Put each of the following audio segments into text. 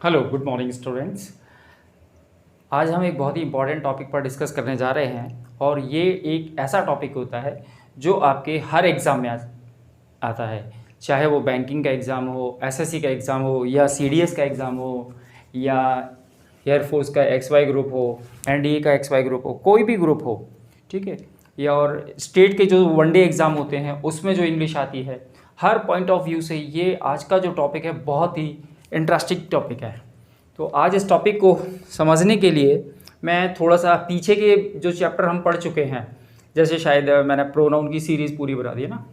Hello, good morning students. आज हम एक बहुत ही इंपॉर्टेंट टॉपिक पर डिस्कस करने जा रहे हैं और ये एक ऐसा टॉपिक होता है जो आपके हर एग्ज़ाम में आता है, चाहे वो बैंकिंग का एग्ज़ाम हो, एसएससी का एग्ज़ाम हो, या सीडीएस का एग्ज़ाम हो, या एयरफोर्स का XY ग्रुप हो, एनडीए का XY ग्रुप हो, कोई भी ग्रुप हो, ठीक है। या और स्टेट के जो वनडे एग्ज़ाम होते हैं उसमें जो इंग्लिश आती है, हर पॉइंट ऑफ व्यू से ये आज का जो टॉपिक है बहुत ही इंटरेस्टिंग टॉपिक है। तो आज इस टॉपिक को समझने के लिए मैं थोड़ा सा पीछे के जो चैप्टर हम पढ़ चुके हैं, जैसे शायद मैंने प्रोनाउन की सीरीज़ पूरी बता दी है ना,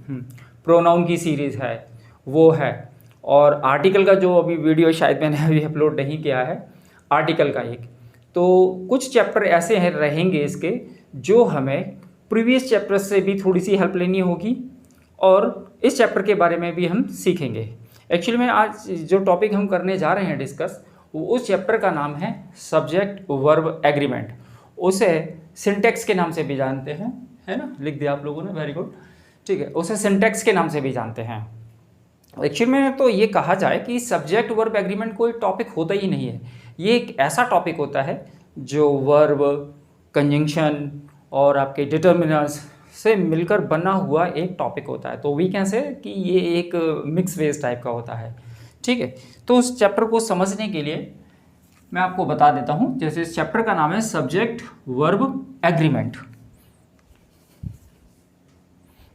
प्रोनाउन की सीरीज़ है वो है, और आर्टिकल का जो अभी वीडियो शायद मैंने अभी अपलोड नहीं किया है, आर्टिकल का एक। तो कुछ चैप्टर ऐसे हैं रहेंगे इसके जो हमें प्रीवियस चैप्टर से भी थोड़ी सी हेल्प लेनी होगी और इस चैप्टर के बारे में भी हम सीखेंगे। एक्चुअली में आज जो टॉपिक हम करने जा रहे हैं डिस्कस, वो उस चैप्टर का नाम है सब्जेक्ट वर्ब एग्रीमेंट। उसे सिंटेक्स के नाम से भी जानते हैं, है ना, लिख दिया आप लोगों ने, वेरी गुड, ठीक है। उसे सिंटेक्स के नाम से भी जानते हैं। एक्चुअली में तो ये कहा जाए कि सब्जेक्ट वर्ब एग्रीमेंट कोई टॉपिक होता ही नहीं है। ये एक ऐसा टॉपिक होता है जो वर्ब, कंजंक्शन और आपके डिटर्मिनर्स से मिलकर बना हुआ एक टॉपिक होता है। तो वी कैन से कि ये एक मिक्स वेज टाइप का होता है, ठीक है। तो उस चैप्टर को समझने के लिए मैं आपको बता देता हूँ। जैसे इस चैप्टर का नाम है सब्जेक्ट वर्ब एग्रीमेंट।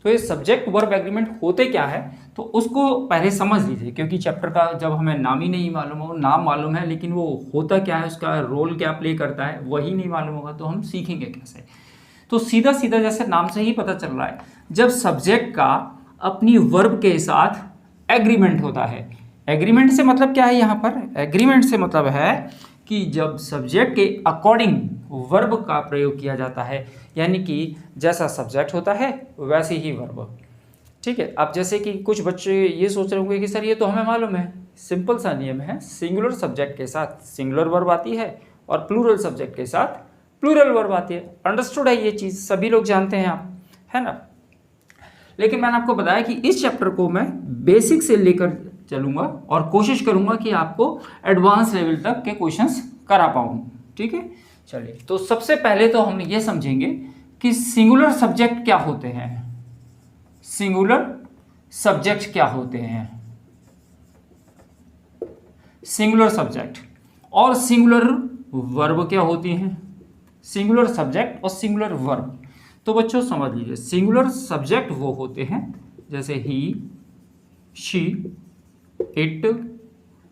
तो ये सब्जेक्ट वर्ब एग्रीमेंट होते क्या है, तो उसको पहले समझ लीजिए, क्योंकि चैप्टर का जब हमें नाम ही नहीं मालूम हो, नाम मालूम है लेकिन वो होता क्या है, उसका रोल क्या प्ले करता है, वही नहीं मालूम होगा तो हम सीखेंगे कैसे। तो सीधा सीधा जैसे नाम से ही पता चल रहा है, जब सब्जेक्ट का अपनी वर्ब के साथ एग्रीमेंट होता है। एग्रीमेंट से मतलब क्या है यहाँ पर, एग्रीमेंट से मतलब है कि जब सब्जेक्ट के अकॉर्डिंग वर्ब का प्रयोग किया जाता है, यानी कि जैसा सब्जेक्ट होता है वैसे ही वर्ब, ठीक है। अब जैसे कि कुछ बच्चे ये सोच रहे होंगे कि सर ये तो हमें मालूम है, सिंपल सा नियम है, सिंगुलर सब्जेक्ट के साथ सिंगुलर वर्ब आती है और प्लूरल सब्जेक्ट के साथ प्लूरल वर्ब आती है। अंडरस्टूड है ये चीज़, सभी लोग जानते हैं आप, है ना। लेकिन मैंने आपको बताया कि इस चैप्टर को मैं बेसिक से लेकर चलूँगा और कोशिश करूँगा कि आपको एडवांस लेवल तक के क्वेश्चंस करा पाऊँ, ठीक है। चलिए, तो सबसे पहले तो हम ये समझेंगे कि सिंगुलर सब्जेक्ट क्या होते हैं। सिंगुलर सब्जेक्ट क्या होते हैं, सिंगुलर सब्जेक्ट और सिंगुलर वर्ब क्या होती हैं। सिंगुलर सब्जेक्ट और सिंगुलर वर्ब, तो बच्चों समझ लीजिए, सिंगुलर सब्जेक्ट वो होते हैं जैसे ही, शी, इट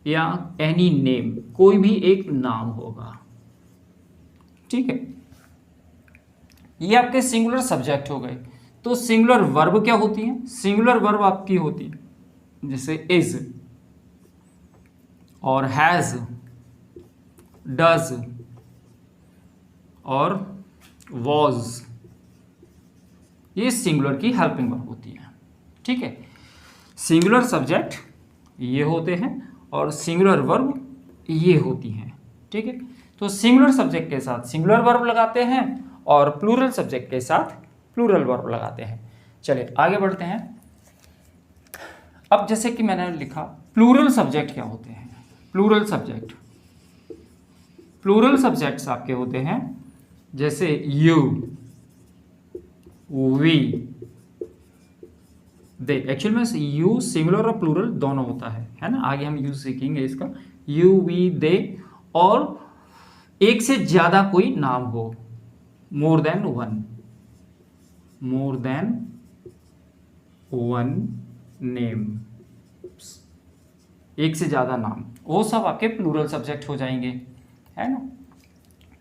या एनी नेम, कोई भी एक नाम होगा, ठीक है। ये आपके सिंगुलर सब्जेक्ट हो गए। तो सिंगुलर वर्ब क्या होती है, सिंगुलर वर्ब आपकी होती है जैसे इज और हैज, डज और वॉज, ये सिंगुलर की हेल्पिंग वर्ब होती है, ठीक है। सिंगुलर सब्जेक्ट ये होते हैं और सिंगुलर वर्ब ये होती हैं, ठीक है। तो सिंगुलर सब्जेक्ट के साथ सिंगुलर वर्ब लगाते हैं और प्लूरल सब्जेक्ट के साथ प्लूरल वर्ब लगाते हैं। चलिए आगे बढ़ते हैं। अब जैसे कि मैंने लिखा, प्लूरल सब्जेक्ट क्या होते हैं। प्लूरल सब्जेक्ट, प्लूरल सब्जेक्ट्स आपके होते हैं जैसे यू, वी, दे। एक्चुअल में यू सिंगुलर और प्लूरल दोनों होता है ना। आगे हम यूज सीखेंगे इसका, यू, वी, दे, और एक से ज्यादा कोई नाम हो, more than one, more than one name, एक से ज्यादा नाम, वो सब आपके प्लूरल सब्जेक्ट हो जाएंगे, है ना।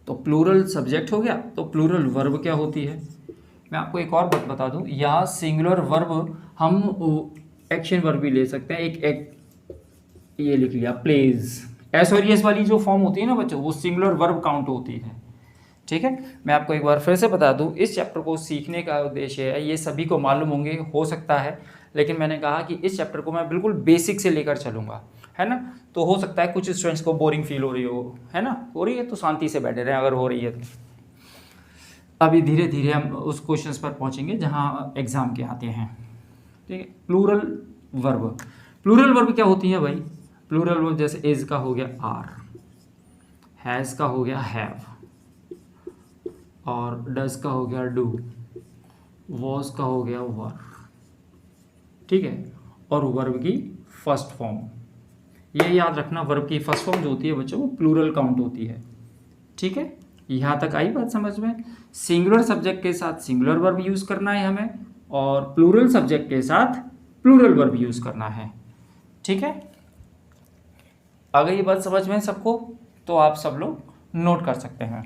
तो प्लूरल सब्जेक्ट हो गया। तो प्लूरल वर्ब क्या होती है, मैं आपको एक और बात बता दूं, यहाँ सिंगुलर वर्ब हम एक्शन वर्ब भी ले सकते हैं। एक ये लिख लिया, प्लेज, एस और एस वाली जो फॉर्म होती है ना बच्चों, वो सिंगुलर वर्ब काउंट होती है, ठीक है। मैं आपको एक बार फिर से बता दूं, इस चैप्टर को सीखने का उद्देश्य है, ये सभी को मालूम होंगे हो सकता है, लेकिन मैंने कहा कि इस चैप्टर को मैं बिल्कुल बेसिक से लेकर चलूँगा, है ना। तो हो सकता है कुछ स्टूडेंट्स को बोरिंग फील हो रही हो, है ना, हो रही है तो शांति से बैठे रहें, अगर हो रही है तो। अभी धीरे धीरे हम उस क्वेश्चंस पर पहुंचेंगे जहां एग्जाम के आते हैं, ठीक है। प्लूरल वर्ब, प्लूरल वर्ब क्या होती है भाई, प्लूरल वर्ब जैसे इज का हो गया आर, हैज का हो गया हैव, और डज का हो गया डू, वॉज का हो गया वर, ठीक है। और वर्ब की फर्स्ट फॉर्म, ये याद रखना, वर्ब की फर्स्ट फॉर्म जो होती है बच्चों वो प्लूरल काउंट होती है, ठीक है। यहाँ तक आई बात समझ में। सिंगुलर सब्जेक्ट के साथ सिंगुलर वर्ब यूज़ करना है हमें, और प्लूरल सब्जेक्ट के साथ प्लूरल वर्ब यूज़ करना है, ठीक है। अगर ये बात समझ में सबको, तो आप सब लोग नोट कर सकते हैं।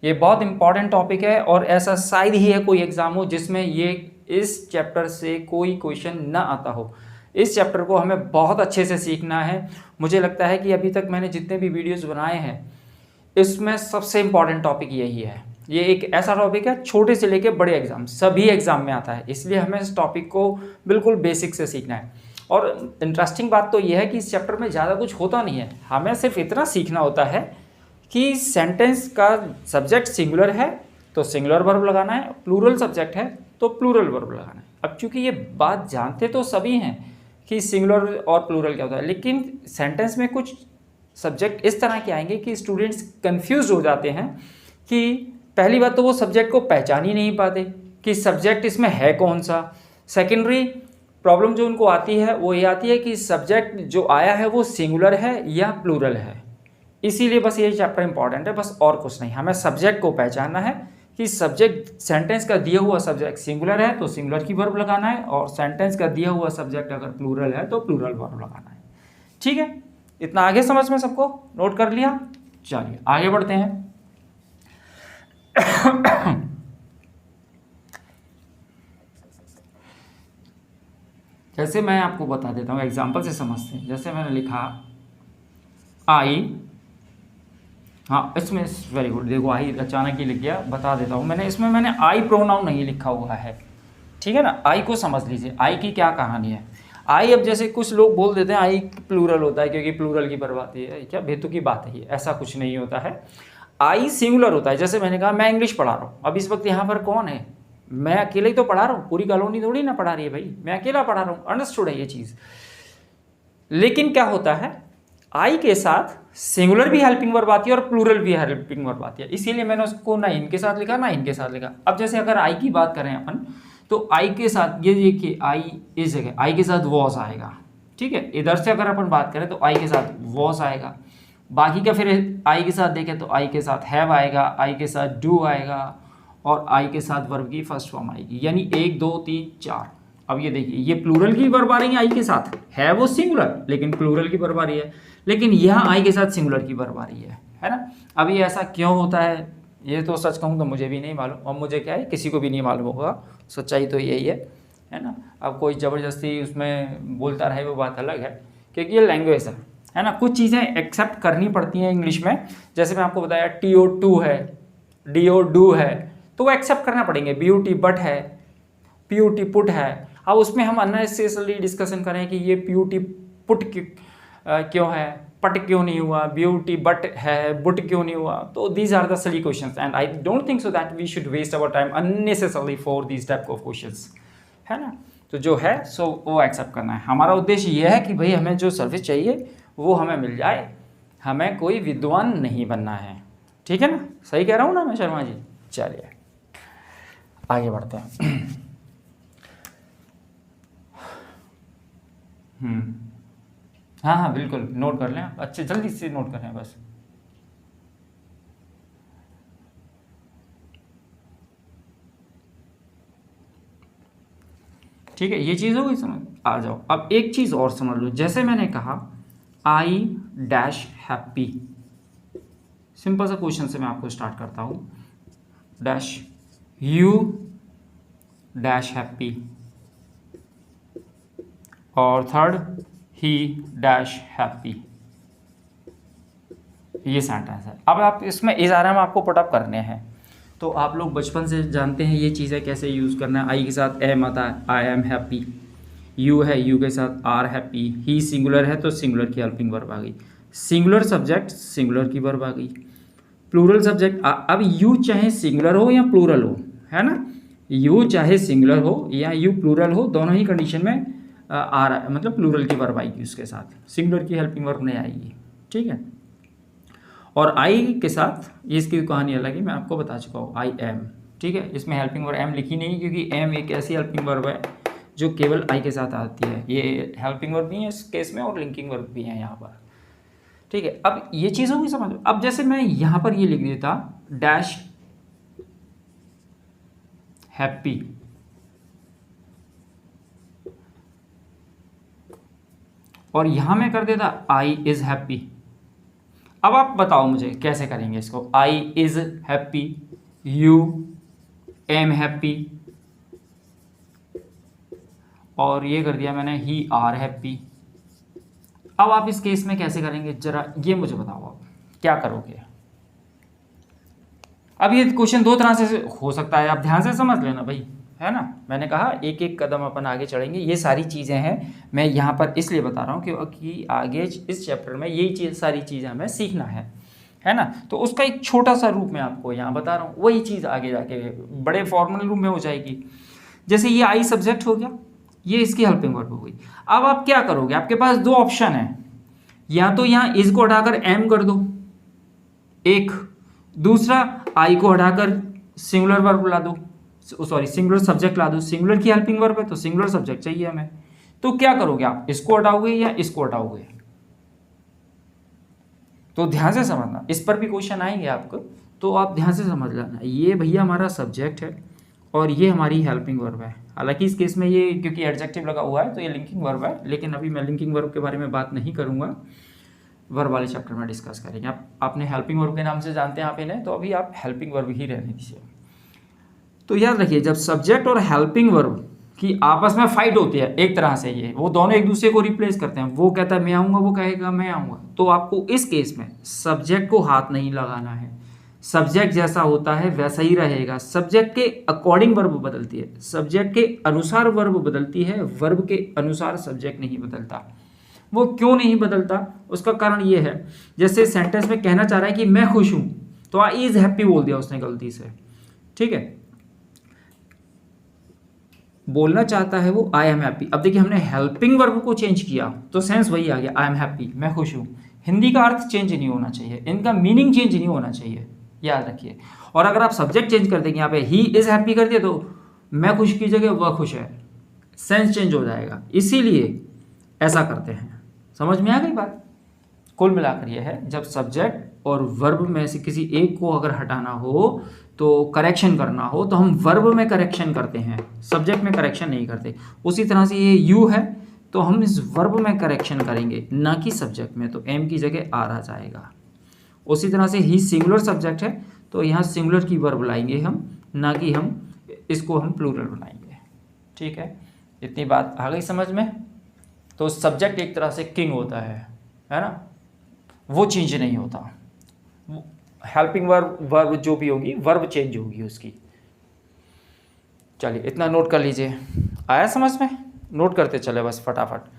ये बहुत इंपॉर्टेंट टॉपिक है, और ऐसा शायद ही है कोई एग्जाम हो जिसमें ये इस चैप्टर से कोई क्वेश्चन ना आता हो। इस चैप्टर को हमें बहुत अच्छे से सीखना है। मुझे लगता है कि अभी तक मैंने जितने भी वीडियोस बनाए हैं इसमें सबसे इम्पॉर्टेंट टॉपिक यही है। ये एक ऐसा टॉपिक है छोटे से लेके बड़े एग्जाम, सभी एग्जाम में आता है, इसलिए हमें इस टॉपिक को बिल्कुल बेसिक से सीखना है। और इंटरेस्टिंग बात तो ये है कि इस चैप्टर में ज़्यादा कुछ होता नहीं है, हमें सिर्फ इतना सीखना होता है कि सेंटेंस का सब्जेक्ट सिंगुलर है तो सिंगुलर वर्ब लगाना है, प्लूरल सब्जेक्ट है तो प्लूरल वर्ब लगाना है। अब चूंकि ये बात जानते तो सभी हैं कि सिंगुलर और प्लूरल क्या होता है, लेकिन सेंटेंस में कुछ सब्जेक्ट इस तरह के आएंगे कि स्टूडेंट्स कंफ्यूज हो जाते हैं कि पहली बात तो वो सब्जेक्ट को पहचान ही नहीं पाते कि सब्जेक्ट इसमें है कौन सा। सेकेंडरी प्रॉब्लम जो उनको आती है वो ये आती है कि सब्जेक्ट जो आया है वो सिंगुलर है या प्लूरल है। इसीलिए बस ये चैप्टर इंपॉर्टेंट है, बस और कुछ नहीं। हमें सब्जेक्ट को पहचानना है कि सब्जेक्ट, सेंटेंस का दिया हुआ सब्जेक्ट सिंगुलर है तो सिंगुलर की वर्ब लगाना है, और सेंटेंस का दिया हुआ सब्जेक्ट अगर प्लूरल है तो प्लूरल वर्ब लगाना है, ठीक है। इतना आगे समझ में सबको नोट कर लिया। चलिए आगे बढ़ते हैं। जैसे मैं आपको बता देता हूँ, एग्जाम्पल से समझते हैं। जैसे मैंने लिखा आई, हाँ इसमें वेरी गुड, देखो आई अचानक ही लिख गया, बता देता हूँ। मैंने आई प्रोनाउन नहीं लिखा हुआ है, ठीक है ना। आई को समझ लीजिए, आई की क्या कहानी है। आई, अब जैसे कुछ लोग बोल देते हैं आई प्लूरल होता है क्योंकि प्लूरल की बर्बादी है, क्या बेतु की बात है ये, ऐसा कुछ नहीं होता है। आई सिंगुलर होता है। जैसे मैंने कहा मैं इंग्लिश पढ़ा रहा हूँ, अब इस वक्त यहाँ पर कौन है, मैं अकेले ही तो पढ़ा रहा हूँ, पूरी कॉलोनी थोड़ी ना पढ़ा रही है भाई, मैं अकेला पढ़ा रहा हूँ, अंडरस्टूड है ये चीज़। लेकिन क्या होता है, आई के साथ सिंगुलर भी हेल्पिंग वर्ब आती है और प्लूरल भी हेल्पिंग वर्ब आती है, इसीलिए मैंने उसको ना इनके साथ लिखा ना इनके साथ लिखा। अब जैसे अगर आई की बात करें अपन, तो आई के साथ ये देखिए, आई इस जगह आई के साथ वॉस आएगा, ठीक है। इधर से अगर अपन बात करें तो आई के साथ वॉस आएगा। बाकी का फिर आई के साथ देखें तो आई के साथ हैव आएगा, आई के साथ डू आएगा, और आई के साथ वर्ब की फर्स्ट फॉर्म आएगी, यानी 1 2 3 4। अब ये देखिए, ये प्लूरल की वर्ब आ रही है आई के साथ, है वो सिंगुलर लेकिन प्लूरल की वर्ब आ रही है, लेकिन यहाँ आई के साथ सिंगुलर की वर्ब आ रही है ना। अब ये ऐसा क्यों होता है, ये तो सच कहूँ तो मुझे भी नहीं मालूम, और मुझे क्या है किसी को भी नहीं मालूम होगा, सच्चाई तो यही है ना। अब कोई ज़बरदस्ती उसमें बोलता रहे वो बात अलग है, क्योंकि ये लैंग्वेज है ना। कुछ चीज़ें एक्सेप्ट करनी पड़ती हैं इंग्लिश में, जैसे मैं आपको बताया TO2 है, DO डू है, तो वो एक्सेप्ट करना पड़ेंगे। BUT बट है, PUT पुट है। अब उसमें हम अननेसेसरी डिस्कशन करें कि ये PUT पुट क्यों है, पट क्यों नहीं हुआ, BUT बट है, बुट क्यों नहीं हुआ, तो these are the silly questions and I don't think so that we should waste our time unnecessarily for these type of questions, है ना। तो जो है सो वो एक्सेप्ट करना है। हमारा उद्देश्य ये है कि भाई हमें जो सर्विस चाहिए वो हमें मिल जाए, हमें कोई विद्वान नहीं बनना है, ठीक है ना। सही कह रहा हूँ ना मैं शर्मा जी। चलिए आगे बढ़ते हैं। हाँ हाँ बिल्कुल नोट कर लें, अच्छे जल्दी से नोट कर लें बस। ठीक है, ये चीज़ हो गई समझ, आ जाओ अब एक चीज़ और समझ लो। जैसे मैंने कहा आई डैश हैप्पी, सिंपल सा क्वेश्चन से मैं आपको स्टार्ट करता हूँ। डैश यू डैश हैप्पी, और थर्ड ही डैश हैप्पी, ये सेंटेंस है। अब आप इसमें इशारे में आपको पुटअप करने हैं, तो आप लोग बचपन से जानते हैं ये चीज़ें कैसे यूज़ करना है। आई के साथ एम आता है, आई एम हैप्पी। यू है, यू के साथ आर हैप्पी। ही सिंगुलर है तो सिंगुलर की हेल्पिंग वर्ब आ गई। सिंगुलर सब्जेक्ट सिंगुलर की वर्ब आ गई। प्लूरल सब्जेक्ट, अब यू चाहे सिंगुलर हो या प्लूरल हो, है ना, यू चाहे सिंगुलर हो या यू प्लूरल हो, दोनों ही कंडीशन में आ रहा है, मतलब प्लूरल की वर्ब आएगी उसके साथ, सिंगुलर की हेल्पिंग वर्ब नहीं आएगी, ठीक है। और आई के साथ ये इसकी कहानी अलग है, मैं आपको बता चुका हूँ, आई एम, ठीक है। इसमें हेल्पिंग वर्ब एम लिखी नहीं क्योंकि एम एक ऐसी हेल्पिंग वर्ब है जो केवल आई के साथ आती है। ये हेल्पिंग वर्ब भी है इस केस में और लिंकिंग वर्ब भी है यहाँ पर, ठीक है। अब ये चीज़ होगी समझ। अब जैसे मैं यहाँ पर ये लिख देता डैश हैप्पी, और यहां मैं कर देता आई इज हैप्पी। अब आप बताओ मुझे कैसे करेंगे इसको। I is happy, you am happy, और ये कर दिया मैंने ही आर हैप्पी। अब आप इस केस में कैसे करेंगे जरा ये मुझे बताओ, आप क्या करोगे। अब ये क्वेश्चन दो तरह से हो सकता है, आप ध्यान से समझ लेना भाई, है ना। मैंने कहा एक एक कदम अपन आगे चढ़ेंगे, ये सारी चीज़ें हैं मैं यहाँ पर इसलिए बता रहा हूँ क्योंकि आगे इस चैप्टर में यही चीज़ सारी चीज़ें हमें सीखना है ना। तो उसका एक छोटा सा रूप मैं आपको यहाँ बता रहा हूँ, वही चीज़ आगे जाके बड़े फॉर्मल रूप में हो जाएगी। जैसे ये आई सब्जेक्ट हो गया, ये इसकी हेल्पिंग वर्ब हो गई। अब आप क्या करोगे, आपके पास दो ऑप्शन है, या तो यहाँ इज को हटाकर एम कर दो एक, दूसरा आई को हटाकर सिंगुलर वर्ब ला दो, सॉरी सिंगुलर सब्जेक्ट ला दो। सिंगुलर की हेल्पिंग वर्ब है तो सिंगुलर सब्जेक्ट चाहिए हमें, तो क्या करोगे आप, इसको हटाओगे या इसको हटाओगे। तो ध्यान से समझना, इस पर भी क्वेश्चन आएंगे आपको, तो आप ध्यान से समझ लेना। ये भैया हमारा सब्जेक्ट है और ये हमारी हेल्पिंग वर्ब है। हालांकि इस केस में ये क्योंकि एडजेक्टिव लगा हुआ है तो ये लिंकिंग वर्ब है, लेकिन अभी मैं लिंकिंग वर्ब के बारे में बात नहीं करूंगा, वर्ब वाले चैप्टर में डिस्कस करेंगे। आपने हेल्पिंग वर्ब के नाम से जानते हैं आप इन्हें, तो अभी आप हेल्पिंग वर्ब ही रहने दीजिए। तो याद रखिए, जब सब्जेक्ट और हेल्पिंग वर्ब की आपस में फाइट होती है एक तरह से, ये वो दोनों एक दूसरे को रिप्लेस करते हैं, वो कहता है मैं आऊँगा, वो कहेगा मैं आऊँगा, तो आपको इस केस में सब्जेक्ट को हाथ नहीं लगाना है। सब्जेक्ट जैसा होता है वैसा ही रहेगा। सब्जेक्ट के अकॉर्डिंग वर्ब बदलती है, सब्जेक्ट के अनुसार वर्ब बदलती है, वर्ब के अनुसार सब्जेक्ट नहीं बदलता। वो क्यों नहीं बदलता, उसका कारण ये है, जैसे सेंटेंस में कहना चाह रहा है कि मैं खुश हूँ, तो आई इज हैप्पी बोल दिया उसने गलती से, ठीक है। बोलना चाहता है वो आई एम हैप्पी। अब देखिए हमने हेल्पिंग वर्ब को चेंज किया तो सेंस वही आ गया, आई एम हैप्पी, मैं खुश हूँ। हिंदी का अर्थ चेंज नहीं होना चाहिए, इनका मीनिंग चेंज नहीं होना चाहिए, याद रखिए। और अगर आप सब्जेक्ट चेंज कर देंगे, यहाँ पे ही इज हैप्पी कर दिया तो मैं खुश की जगह वह खुश है, सेंस चेंज हो जाएगा, इसीलिए ऐसा करते हैं। समझ में आ गई बात। कुल मिलाकर यह है, जब सब्जेक्ट और वर्ब में से किसी एक को अगर हटाना हो तो करेक्शन करना हो तो हम वर्ब में करेक्शन करते हैं, सब्जेक्ट में करेक्शन नहीं करते। उसी तरह से ये यू है तो हम इस वर्ब में करेक्शन करेंगे ना कि सब्जेक्ट में, तो एम की जगह आर आ जाएगा। उसी तरह से ही सिंगुलर सब्जेक्ट है तो यहाँ सिंगुलर की वर्ब लाएंगे हम, ना कि हम इसको हम प्लूरल बनाएंगे, ठीक है। इतनी बात आ गई समझ में। तो सब्जेक्ट एक तरह से किंग होता है ना, वो चेंज नहीं होता। हेल्पिंग वर्ब जो भी होगी वर्ब चेंज होगी उसकी। चलिए इतना नोट कर लीजिए, आया समझ में, नोट करते चले बस फटाफट।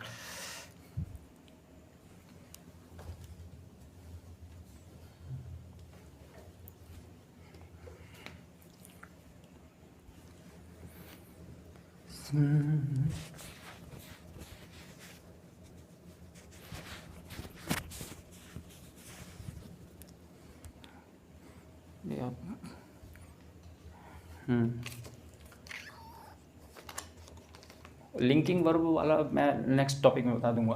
लिंकिंग वर्ब वाला मैं नेक्स्ट टॉपिक में बता दूंगा।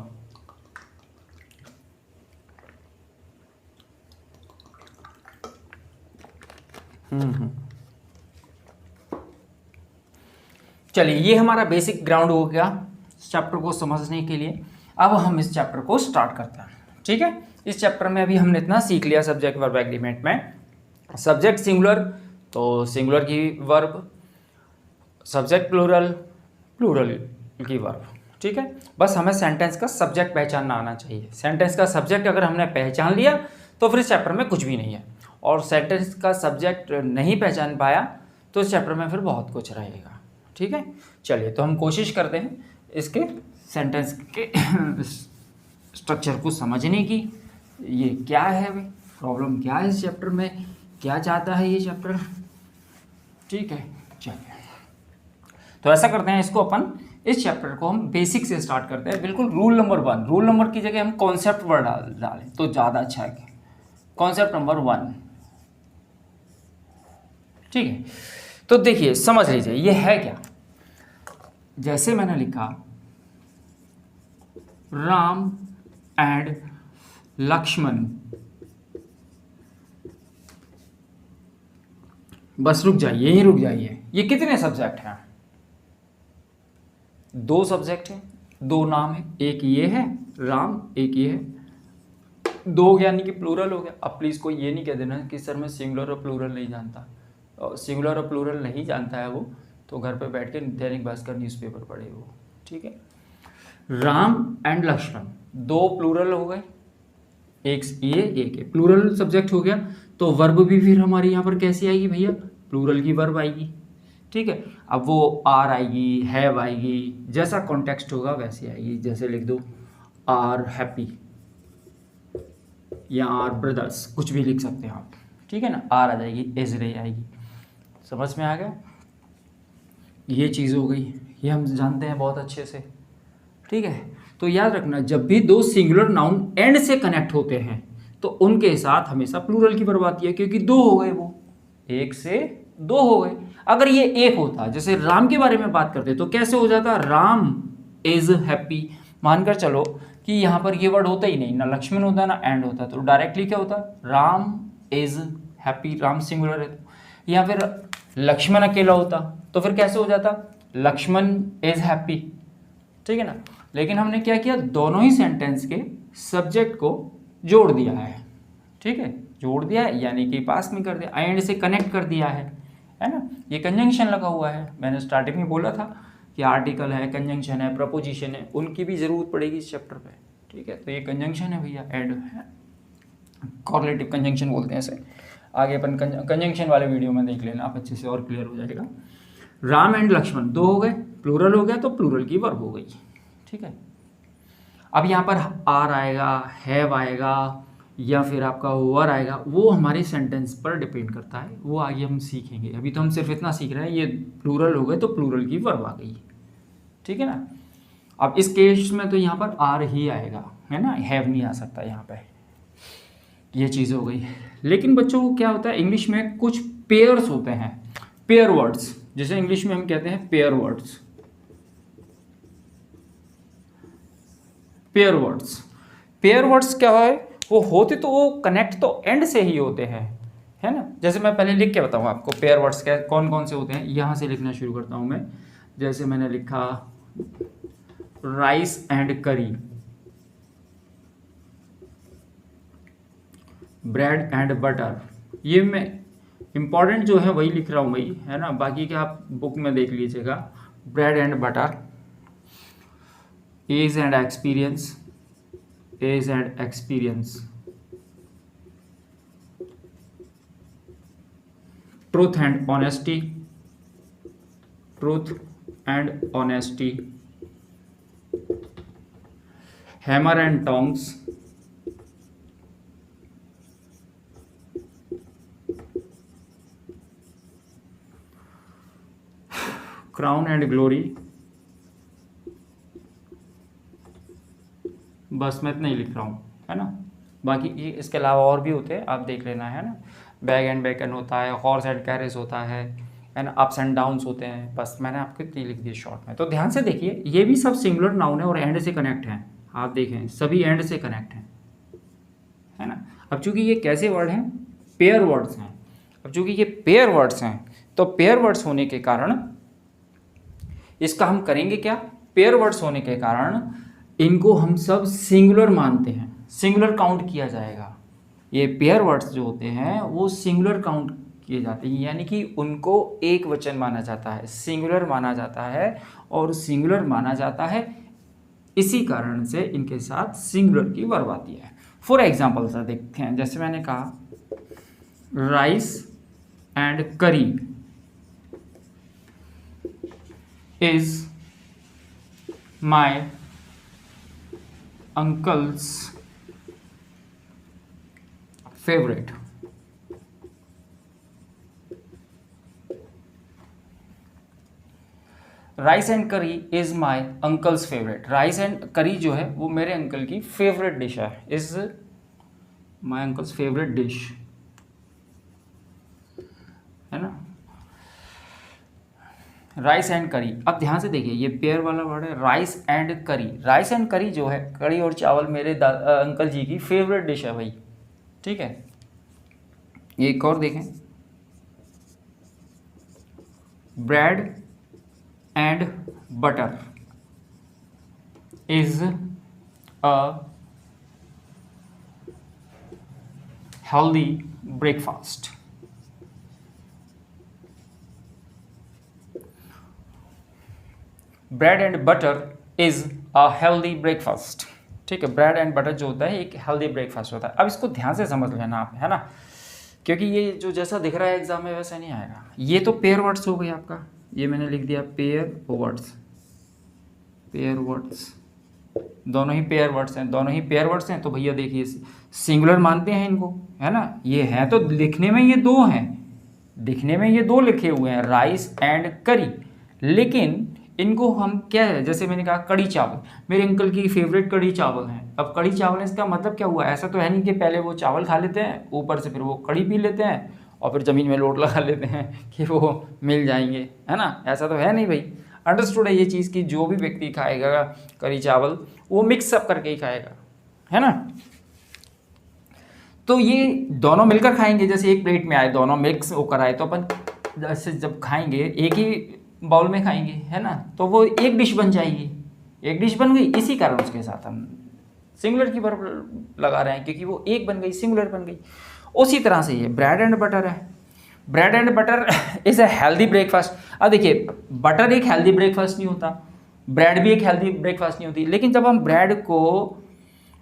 चलिए ये हमारा बेसिक ग्राउंड हो गया चैप्टर को समझने के लिए। अब हम इस चैप्टर को स्टार्ट करते हैं, ठीक है। इस चैप्टर में अभी हमने इतना सीख लिया सब्जेक्ट वर्ब एग्रीमेंट में। सब्जेक्ट सिंगुलर तो सिंगुलर की वर्ब, सब्जेक्ट प्लूरल प्लूरल की वर्ब, ठीक है। बस हमें सेंटेंस का सब्जेक्ट पहचानना आना चाहिए। सेंटेंस का सब्जेक्ट अगर हमने पहचान लिया तो फिर इस चैप्टर में कुछ भी नहीं है, और सेंटेंस का सब्जेक्ट नहीं पहचान पाया तो इस चैप्टर में फिर बहुत कुछ रहेगा, ठीक है। चलिए तो हम कोशिश करते हैं इसके सेंटेंस के स्ट्रक्चर को समझने की। ये क्या है भाई, प्रॉब्लम क्या है इस चैप्टर में, क्या चाहता है ये चैप्टर, ठीक है। चलिए तो ऐसा करते हैं, इसको अपन इस चैप्टर को हम बेसिक से स्टार्ट करते हैं। बिल्कुल रूल नंबर 1, रूल नंबर की जगह हम कॉन्सेप्ट वर्ड डालें तो ज़्यादा अच्छा है। कॉन्सेप्ट नंबर 1, ठीक है। तो देखिए समझ लीजिए ये है क्या। जैसे मैंने लिखा राम एंड लक्ष्मण, बस रुक जाइए, यहीं रुक जाइए। ये कितने सब्जेक्ट हैं? 2 सब्जेक्ट हैं, 2 नाम है, एक ये है राम, एक ये है। 2 यानी कि प्लूरल हो गया। अब प्लीज़ कोई ये नहीं कह देना कि सर मैं सिंगुलर और प्लूरल नहीं जानता। और सिंगुलर और प्लूरल नहीं जानता है वो तो घर पे बैठ के दैनिक भास्कर न्यूज़पेपर पढ़े वो, ठीक है। राम एंड लक्ष्मण 2 प्लूरल हो गए, एक ये एक है, प्लूरल सब्जेक्ट हो गया। तो वर्ब भी फिर हमारी यहाँ पर कैसी आएगी भैया? प्लूरल की वर्ब आएगी, ठीक है। अब वो आर आएगी, हैव आएगी, जैसा कॉन्टेक्स्ट होगा वैसे आएगी। जैसे लिख दो आर हैप्पी या आर ब्रदर्स, कुछ भी लिख सकते हैं आप, ठीक है ना। आर आ जाएगी, एजरे आएगी। समझ में आ गया? ये चीज़ हो गई, ये हम जानते हैं बहुत अच्छे से, ठीक है। तो याद रखना जब भी 2 सिंगुलर नाउन एंड से कनेक्ट होते हैं तो उनके साथ हमेशा प्लूरल की वर्ब आती है, क्योंकि 2 हो गए, वो 1 से 2 हो गए। अगर ये 1 होता, जैसे राम के बारे में बात करते तो कैसे हो जाता? Ram is happy. मानकर चलो कि यहाँ पर ये वर्ड होता ही नहीं, ना लक्ष्मण होता ना एंड होता, तो डायरेक्टली क्या होता? Ram is happy, Ram singular है। या फिर लक्ष्मण अकेला होता तो फिर कैसे हो जाता? लक्ष्मण इज हैप्पी, ठीक है ना। लेकिन हमने क्या किया? दोनों ही सेंटेंस के सब्जेक्ट को जोड़ दिया है, ठीक है। जोड़ दिया है यानी कि पास में कर दिया, एंड से कनेक्ट कर दिया है ना। ये कंजंक्शन लगा हुआ है। मैंने स्टार्टिंग में बोला था कि आर्टिकल है, कंजंक्शन है, प्रपोजिशन है, उनकी भी ज़रूरत पड़ेगी इस चैप्टर पे, ठीक है। तो ये कंजंक्शन है भैया, एड है, कॉर्लेटिव कंजंक्शन बोलते हैं इसे। आगे अपन कंजंक्शन वाले वीडियो में देख लेना, आप अच्छे से और क्लियर हो जाएगा। राम एंड लक्ष्मण 2 हो गए, प्लूरल हो गया तो प्लूरल की वर्ब हो गई, ठीक है। अब यहाँ पर आर आएगा, हैव आएगा या फिर आपका वर आएगा, वो हमारे सेंटेंस पर डिपेंड करता है, वो आगे हम सीखेंगे। अभी तो हम सिर्फ इतना सीख रहे हैं, ये प्लूरल हो गए तो प्लूरल की वर्ब आ गई, ठीक है ना। अब इस केस में तो यहाँ पर आर ही आएगा, है ना, हैव नहीं आ सकता यहाँ पे। ये चीज़ हो गई। लेकिन बच्चों को क्या होता है, इंग्लिश में कुछ पेयर्स होते हैं, पेयर वर्ड्स, जैसे इंग्लिश में हम कहते हैं pair words. Pair words, pair words क्या है? वो होते तो वो कनेक्ट तो एंड से ही होते हैं, है ना। जैसे मैं पहले लिख के बताऊँ आपको पेयर वर्ड्स क्या कौन कौन से होते हैं। यहाँ से लिखना शुरू करता हूँ मैं। जैसे मैंने लिखा राइस एंड करी, ब्रेड एंड बटर। ये मैं इंपॉर्टेंट जो है वही लिख रहा हूँ भाई, है ना। बाकी के आप बुक में देख लीजिएगा। Bread and butter, age and experience, age and experience, truth and honesty, truth and honesty, hammer and tongs, crown and glory. बस मैं इतना ही लिख रहा हूँ, है ना। बाकी ये इसके अलावा और भी होते हैं, आप देख लेना, है ना। बैग एंड बैकन होता है, हॉर्स एंड कैरेज होता है ना, अप्स एंड डाउन्स होते हैं। बस मैंने आपको इतनी लिख दी शॉर्ट में। तो ध्यान से देखिए, ये भी सब सिंगुलर नाउन है और एंड से कनेक्ट हैं। आप देखें सभी एंड से कनेक्ट हैं, है ना। अब चूंकि ये कैसे वर्ड हैं? पेयर वर्ड्स हैं। अब चूंकि ये पेयर वर्ड्स हैं तो पेयर वर्ड्स होने के कारण इसका हम करेंगे क्या? पेयर वर्ड्स होने के कारण इनको हम सब सिंगुलर मानते हैं, सिंगुलर काउंट किया जाएगा। ये पेयर वर्ड्स जो होते हैं वो सिंगुलर काउंट किए जाते हैं, यानी कि उनको एक वचन माना जाता है, सिंगुलर माना जाता है। और सिंगुलर माना जाता है इसी कारण से इनके साथ सिंगुलर की वर्ब आती है। फॉर एग्जाम्पल सर देखते हैं, जैसे मैंने कहा rice and curry is my uncle's favorite. Rice and curry is my uncle's favourite. Rice and curry जो है वो मेरे अंकल की फेवरेट डिश है, is my uncle's favourite dish, है ना। राइस एंड करी, अब ध्यान से देखिए ये पेयर वाला वर्ड है, राइस एंड करी। राइस एंड करी जो है, कड़ी और चावल मेरे अंकल जी की फेवरेट डिश है भाई, ठीक है। एक और देखें, bread and butter is a healthy breakfast. Bread and butter is a healthy breakfast, ठीक है। ब्रेड एंड बटर जो होता है एक हेल्दी ब्रेकफास्ट होता है। अब इसको ध्यान से समझ लेना आप, है ना, क्योंकि ये जो जैसा दिख रहा है एग्जाम में वैसा नहीं आएगा। ये तो पेयर वर्ड्स हो गई आपका, ये मैंने लिख दिया पेयर वर्ड्स, पेयर वर्ड्स, दोनों ही पेयर वर्ड्स हैं, दोनों ही पेयर वर्ड्स हैं। तो भैया देखिए सिंगुलर मानते हैं इनको, है ना। ये हैं तो लिखने में ये दो हैं, दिखने में ये दो लिखे हुए हैं, राइस एंड करी, लेकिन इनको हम क्या है, जैसे मैंने कहा कड़ी चावल, मेरे अंकल की फेवरेट कड़ी चावल हैं। अब कड़ी चावल इसका मतलब क्या हुआ, ऐसा तो है नहीं कि पहले वो चावल खा लेते हैं ऊपर से फिर वो कड़ी पी लेते हैं और फिर ज़मीन में लोट लगा लेते हैं कि वो मिल जाएंगे, है ना। ऐसा तो है नहीं भाई। अंडरस्टूड है ये चीज़ कि जो भी व्यक्ति खाएगा कड़ी चावल वो मिक्सअप करके ही खाएगा, है ना। तो ये दोनों मिलकर खाएंगे, जैसे एक प्लेट में आए दोनों मिक्स होकर आए तो अपन जैसे जब खाएंगे एक ही बाउल में खाएंगे, है ना, तो वो एक डिश बन जाएगी, एक डिश बन गई। इसी कारण उसके साथ हम सिंगुलर की वर्ब लगा रहे हैं, क्योंकि वो एक बन गई, सिंगुलर बन गई। उसी तरह से ये ब्रेड एंड बटर है, bread and butter is a healthy breakfast. अब देखिए बटर एक हेल्दी ब्रेकफास्ट नहीं होता, ब्रेड भी एक हेल्दी ब्रेकफास्ट नहीं होती, लेकिन जब हम ब्रेड को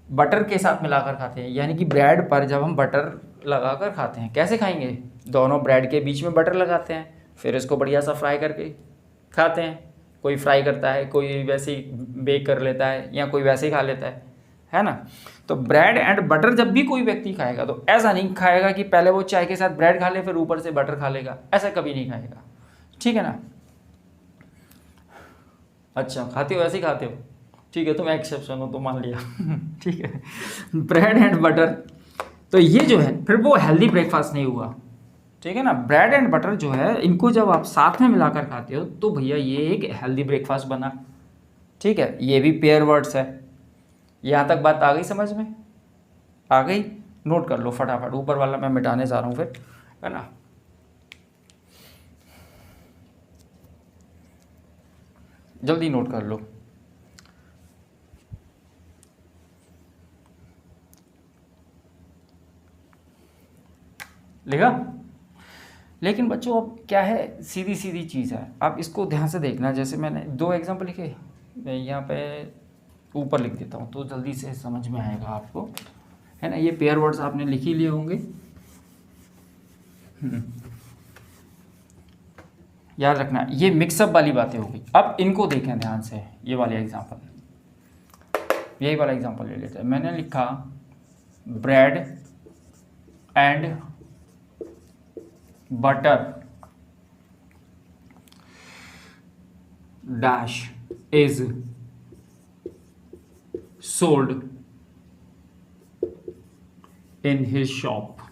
बटर के साथ मिलाकर खाते हैं, यानी कि ब्रेड पर जब हम बटर लगाकर खाते हैं, कैसे खाएंगे, दोनों ब्रेड के बीच में बटर लगाते हैं, फिर इसको बढ़िया सा फ्राई करके खाते हैं। कोई फ्राई करता है, कोई वैसे ही बेक कर लेता है, या कोई वैसे ही खा लेता है ना। तो ब्रेड एंड बटर जब भी कोई व्यक्ति खाएगा तो ऐसा नहीं खाएगा कि पहले वो चाय के साथ ब्रेड खा ले फिर ऊपर से बटर खा लेगा, ऐसा कभी नहीं खाएगा, ठीक है ना। अच्छा खाते हो, ऐसे ही खाते हो, ठीक है, तुम एक्सेप्शन हो तो मान लिया ठीक है। ब्रेड एंड बटर, तो ये जो है फिर वो हेल्दी ब्रेकफास्ट नहीं हुआ, ठीक है ना। ब्रेड एंड बटर जो है इनको जब आप साथ में मिलाकर खाते हो तो भैया ये एक हेल्दी ब्रेकफास्ट बना, ठीक है। ये भी पेयर वर्ड्स है। यहाँ तक बात आ गई समझ में, आ गई, नोट कर लो फटाफट, ऊपर वाला मैं मिटाने जा रहा हूँ फिर, है ना। जल्दी नोट कर लो। लिखा। लेकिन बच्चों अब क्या है, सीधी सीधी चीज़ है, आप इसको ध्यान से देखना। जैसे मैंने दो एग्जांपल लिखे, मैं यहाँ पे ऊपर लिख देता हूँ तो जल्दी से समझ में आएगा आपको, है ना। ये पेयर वर्ड्स आपने लिख ही लिए होंगे, याद रखना। ये मिक्सअप वाली बातें होगी। अब इनको देखें ध्यान से, ये वाले एग्जांपल, यही वाला एग्जांपल ले लेते हैं। मैंने लिखा bread and butter dash is sold in his shop.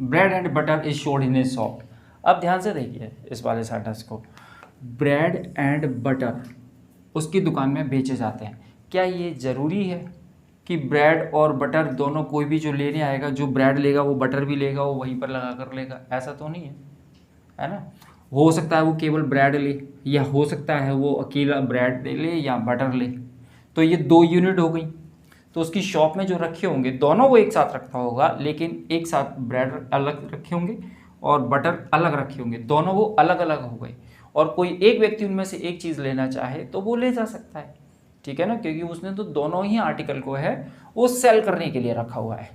Bread and butter is sold in his shop. अब ध्यान से देखिए इस वाले सेंटेंस को, ब्रेड एंड बटर उसकी दुकान में बेचे जाते हैं। क्या ये ज़रूरी है कि ब्रेड और बटर दोनों कोई भी जो लेने आएगा, जो ब्रेड लेगा वो बटर भी लेगा, वो वहीं पर लगा कर लेगा, ऐसा तो नहीं है ना। हो सकता है वो केवल ब्रेड ले, या हो सकता है वो अकेला ब्रेड ले या बटर ले, तो ये दो यूनिट हो गई। तो उसकी शॉप में जो रखे होंगे दोनों वो एक साथ रखता होगा, लेकिन एक साथ ब्रेड अलग रखे होंगे और बटर अलग रखे होंगे, दोनों वो अलग अलग हो गए। और कोई एक व्यक्ति उनमें से एक चीज़ लेना चाहे तो वो ले जा सकता है, ठीक है ना, क्योंकि उसने तो दोनों ही आर्टिकल को है वो सेल करने के लिए रखा हुआ है,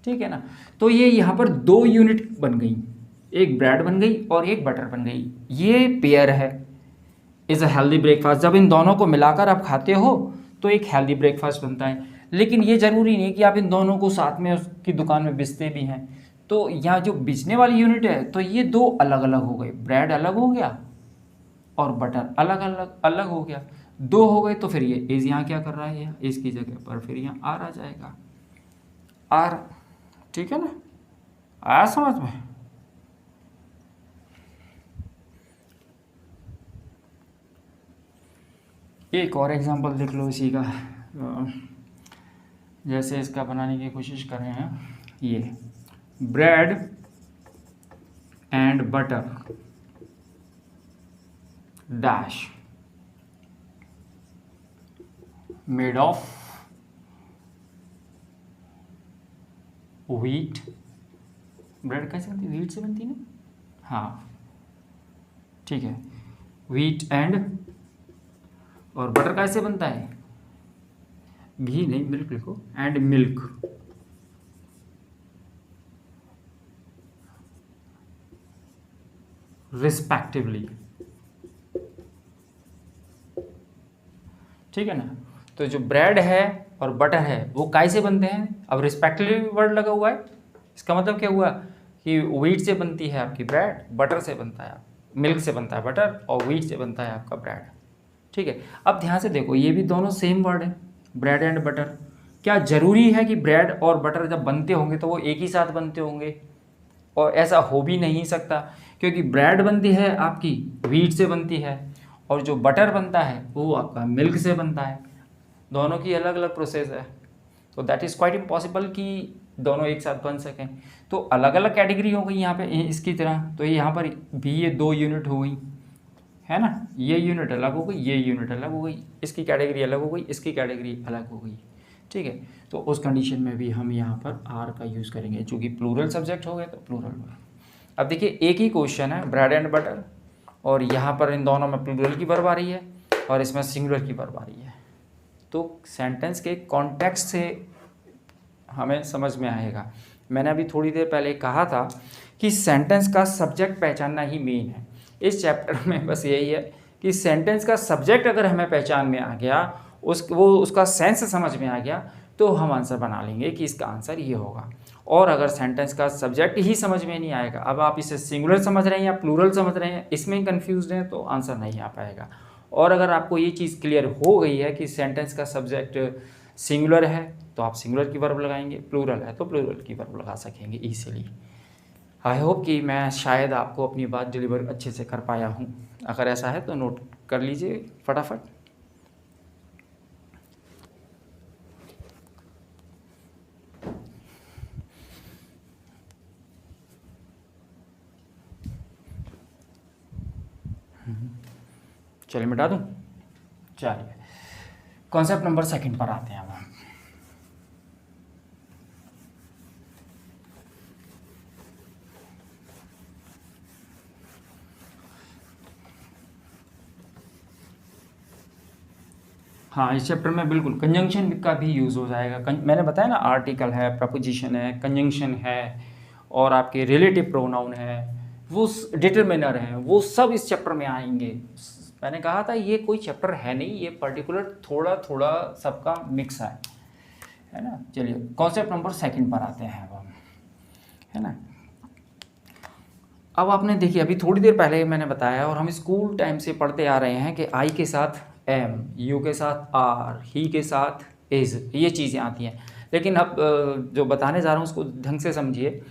ठीक है ना। तो ये यहाँ पर दो यूनिट बन गई, एक ब्रेड बन गई और एक बटर बन गई। ये पेयर है, इज़ अ हेल्दी ब्रेकफास्ट। जब इन दोनों को मिलाकर आप खाते हो तो एक हेल्दी ब्रेकफास्ट बनता है। लेकिन ये ज़रूरी नहीं कि आप इन दोनों को साथ में उसकी दुकान में बेचते भी हैं, तो यहाँ जो बेचने वाली यूनिट है तो ये दो अलग अलग हो गए, ब्रेड अलग हो गया और बटर अलग अलग अलग हो गया, दो हो गए। तो फिर ये इज यहाँ क्या कर रहा है, ये इसकी जगह पर फिर यहाँ आर आ जाएगा, आर। ठीक है ना, आया समझ में? एक और एग्जांपल देख लो इसी का। जैसे इसका बनाने की कोशिश कर रहे हैं, ये bread and butter dash made of wheat. Bread कैसे बनती है, व्हीट से बनती है ना, हाँ ठीक है। व्हीट एंड, और बटर कैसे बनता है, घी नहीं मिल्क लिखो, एंड मिल्क रिस्पेक्टिवली। ठीक है ना, तो जो ब्रेड है और बटर है वो कैसे बनते हैं, अब रिस्पेक्टिवली वर्ड लगा हुआ है, इसका मतलब क्या हुआ कि व्हीट से बनती है आपकी ब्रेड, बटर से बनता है, मिल्क से बनता है बटर, और व्हीट से बनता है आपका ब्रेड। ठीक है, अब ध्यान से देखो, ये भी दोनों सेम वर्ड है, ब्रेड एंड बटर। क्या ज़रूरी है कि ब्रेड और बटर जब बनते होंगे तो वो एक ही साथ बनते होंगे, और ऐसा हो भी नहीं सकता, क्योंकि ब्रेड बनती है आपकी व्हीट से बनती है, और जो बटर बनता है वो आपका मिल्क से बनता है, दोनों की अलग अलग प्रोसेस है। तो दैट इज़ क्वाइट इम्पॉसिबल कि दोनों एक साथ बन सकें। तो अलग अलग कैटेगरी हो गई यहाँ पे इसकी तरह, तो यहाँ पर भी ये दो यूनिट हो गई, है ना, ये यूनिट अलग हो गई, ये यूनिट अलग हो गई, इसकी कैटेगरी अलग हो गई, इसकी कैटेगरी अलग हो गई। ठीक है, तो उस कंडीशन में भी हम यहाँ पर आर का यूज़ करेंगे, चूँकि प्लूरल सब्जेक्ट हो गए तो प्लूरल में। अब देखिए एक ही क्वेश्चन है, ब्रेड एंड बटर, और यहाँ पर इन दोनों में प्लूरल की वर्ब आ रही है और इसमें सिंगुलर की वर्ब आ रही है, तो सेंटेंस के कॉन्टेक्स्ट से हमें समझ में आएगा। मैंने अभी थोड़ी देर पहले कहा था कि सेंटेंस का सब्जेक्ट पहचानना ही मेन है इस चैप्टर में। बस यही है कि सेंटेंस का सब्जेक्ट अगर हमें पहचान में आ गया, उसका सेंस समझ में आ गया, तो हम आंसर बना लेंगे कि इसका आंसर ये होगा। और अगर सेंटेंस का सब्जेक्ट ही समझ में नहीं आएगा, अब आप इसे सिंगुलर समझ रहे हैं या प्लूरल समझ रहे हैं, इसमें कंफ्यूज हैं, तो आंसर नहीं आ पाएगा। और अगर आपको ये चीज़ क्लियर हो गई है कि सेंटेंस का सब्जेक्ट सिंगुलर है तो आप सिंगुलर की वर्ब लगाएंगे, प्लूरल है तो प्लूरल की वर्ब लगा सकेंगे ईजिली। आई होप कि मैं शायद आपको अपनी बात डिलीवर अच्छे से कर पाया हूँ। अगर ऐसा है तो नोट कर लीजिए फटाफट। चलिए मिटा दूँ, चलिए कॉन्सेप्ट नंबर सेकंड पर आते हैं अब हम। हाँ, इस चैप्टर में बिल्कुल कंजंक्शन का भी यूज़ हो जाएगा। मैंने बताया ना, आर्टिकल है, प्रपोजिशन है, कंजंक्शन है, और आपके रिलेटिव प्रोनाउन है, वो डिटरमिनर हैं, वो सब इस चैप्टर में आएंगे। मैंने कहा था ये कोई चैप्टर है नहीं, ये पर्टिकुलर थोड़ा थोड़ा सबका मिक्स है ना। चलिए कॉन्सेप्ट नंबर सेकंड पर आते हैं अब हम, है ना। अब आपने देखिए, अभी थोड़ी देर पहले मैंने बताया और हम स्कूल टाइम से पढ़ते आ रहे हैं कि आई के साथ एम, यू के साथ आर, ही के साथ इज, ये चीज़ें आती हैं। लेकिन अब जो बताने जा रहा हूँ उसको ढंग से समझिए।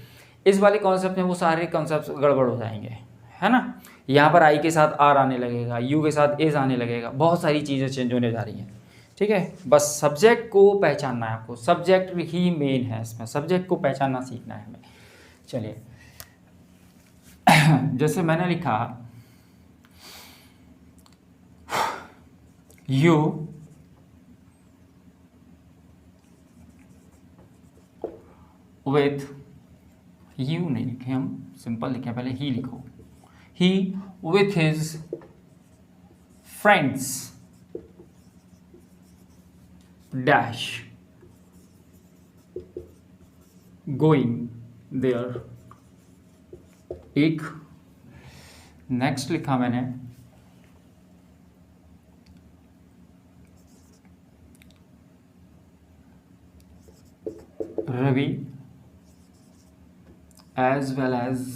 इस वाले कॉन्सेप्ट में वो सारे कॉन्सेप्ट गड़बड़ हो जाएंगे, है ना। यहाँ पर आई के साथ आर आने लगेगा, यू के साथ इज आने लगेगा, बहुत सारी चीज़ें चेंज होने जा रही हैं। ठीक है, बस सब्जेक्ट को पहचानना है आपको, सब्जेक्ट ही मेन है इसमें, सब्जेक्ट को पहचानना सीखना है हमें। चलिए जैसे मैंने लिखा, यू विथ, यू नहीं लिखे हम, सिंपल लिखे, पहले ही लिखो, he with his friends dash going there. एक नेक्स्ट लिखा मैंने, Ravi as well as